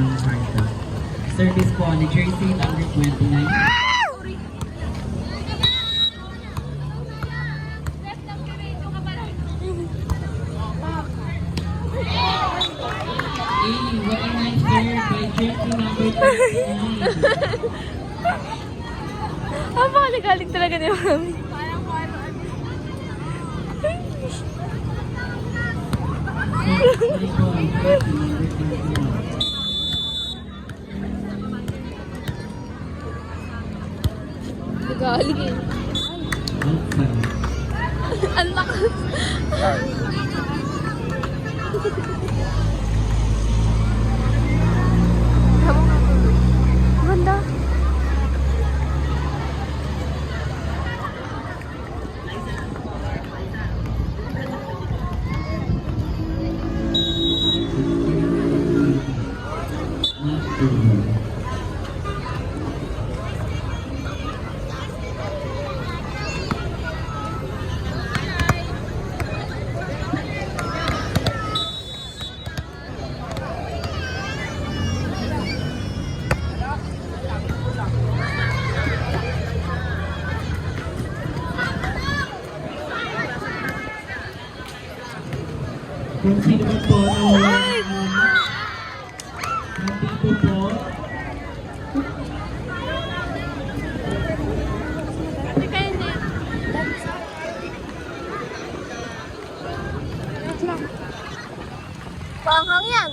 ang karta. Service po ni jersey number 29. What a nice serve by jersey number 29. Napakaligalig talaga ni Mami. Service po ang jersey number 29. Nagalig eh. Outside. Ang lakas. Ganda. Kung sino man po na wala nandito po. Panghang yan.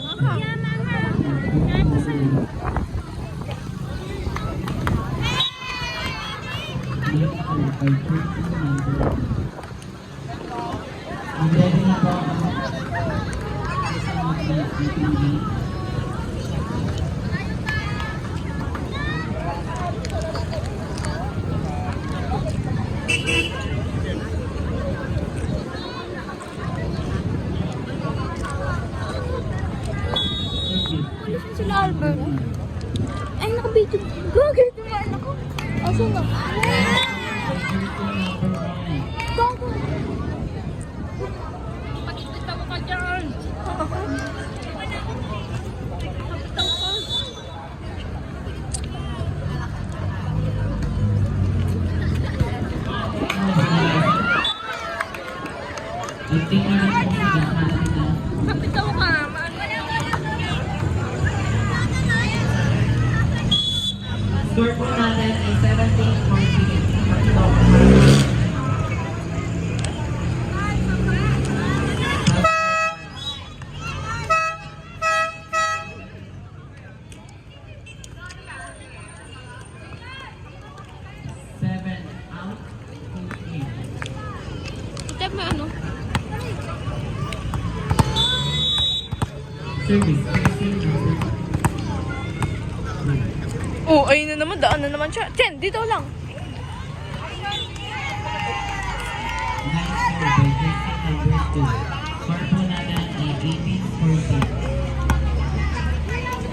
Ready na po ang PPD. Sila Albert. Ay, nakabito. Gagawin ko yung anak ko. Aso nga. Gago. Pag-isita mo ka dyan. Kapitaw ka naman. Score po natin ay 17-14. Seven out, 2 in. Check mo ano. Service, jersey number 2. Oh, ayun na naman. Daan na naman siya. Chen, dito lang. Nice serve by jersey number 2. Score po natin ay 18-14.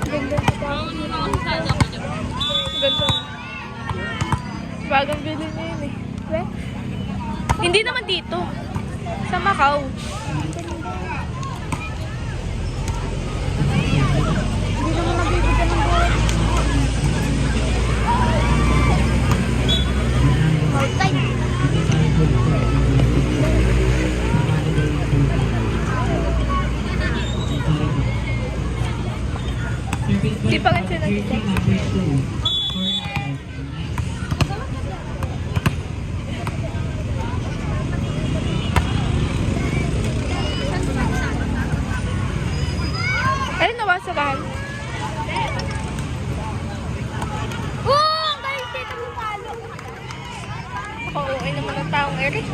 Ganda. Ganda. Bagang bilhin na yun eh. Weh? Hindi naman dito. Sa Macau. Hindi naman nabibigyan ng gold. Outside. Di pa rin sila dito. Ayun, nawasabahan. Oh! Ang galing dito mo palo. Oo, ay naman ang taong Eric.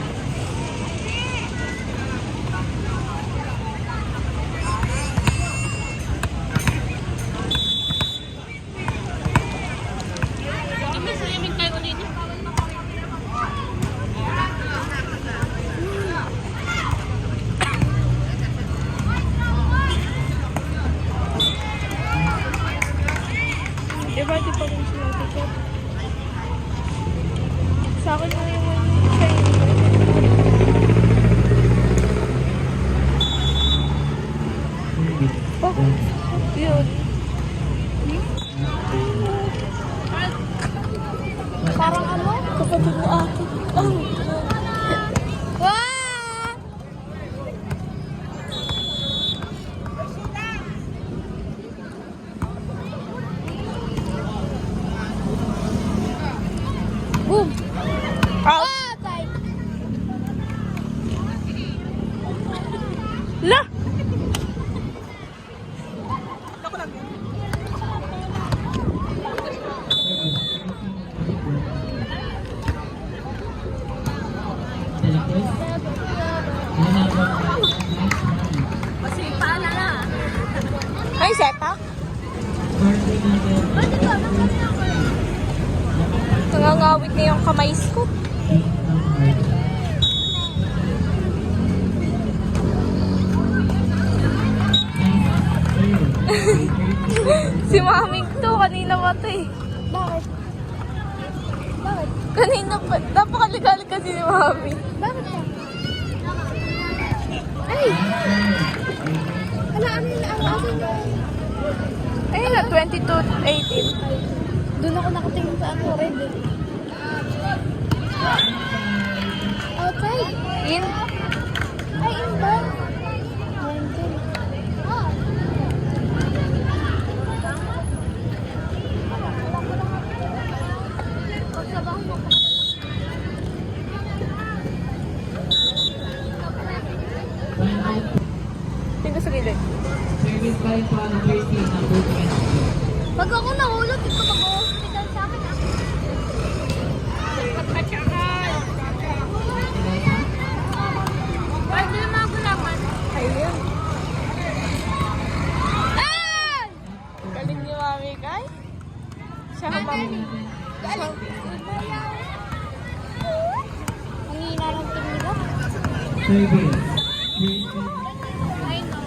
Diba, di pa rin sila dito. Sa akin na yung sa'yo. Score po natin ay 1-2. Nangangawit na yung kamay ko. Si Mami to, kanina pa to eh. Bakit? Bakit? Kanina pa, napakaligalig kasi ni Mami. Bakit ka? Ay! Ano yung asan yung... Ayun na, 22-18. Doon ako nakatingin sa ano, red eh. Outside? In. Ay, in ba? 19. Pagsabahan mo. Tingnan sa gilid. Service by po ang jersey number 20. Pag ako nahulog, ito mag-hospital sa akin ah. Pwede naman ako naman. Ayun. Ay! Galing ni Mami, guys. Siya ang Mami. Galing. Ang hina ng team nila. Service. Ay, no.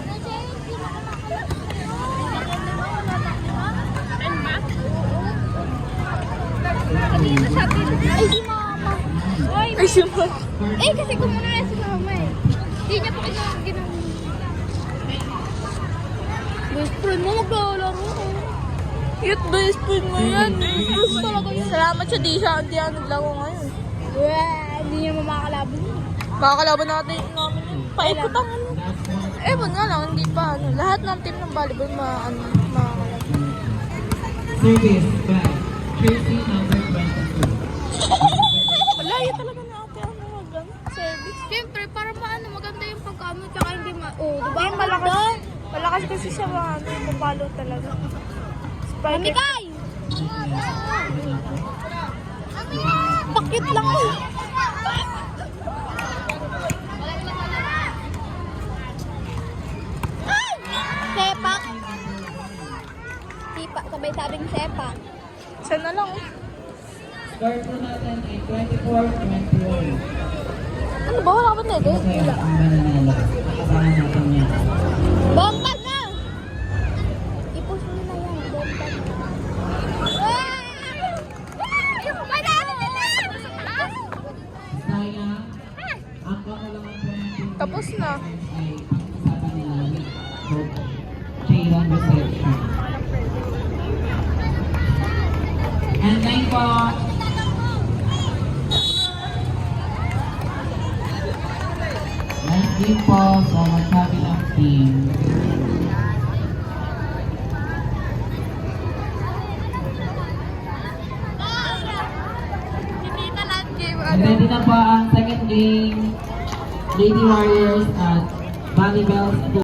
Ay, si mama. Ay, Ay, si Mami. eh, kasi kumuna na si mama eh. Hindi niya pa ginang... Best friend mo, maglalaro eh. Cute best friend mo yan. Cute talaga yun. Salamat siya, di siya naglaro ngayon. Hindi niya makakalaban yun. Makakalaban natin yung namin yun. Paikot ang ano. Ewan nga lang, hindi pa ano. Lahat ng team ng volleyball makakalaban. Service by jersey number 22. Malayo talaga na ate ang mga service. Siyempre, para maano, maganda yung pagkano, tsaka hindi oh, diba? Hindi, malakas. Malakas kasi siya mga ano, papalo talaga. Spike. Mamigay! Pakit lang eh. Ay! Sepak. Sipa, sabay-sabing sepak. Siya na lang. Score po natin ay 24-21. Ano ba? Wala ka ba nede? Okay, ang mananalo. Nakasahan natin yan. Bomba na! I-push mo na yan, bomba na. Yung banana nila! Sayang, ang kakulangan po natin Tapos na. ay sabi nila with J1 reception. And line po. Line din po sa magkabilang team. Hindi na lang game. Ready na po ang second game. Lady Warriors at Volleyball School.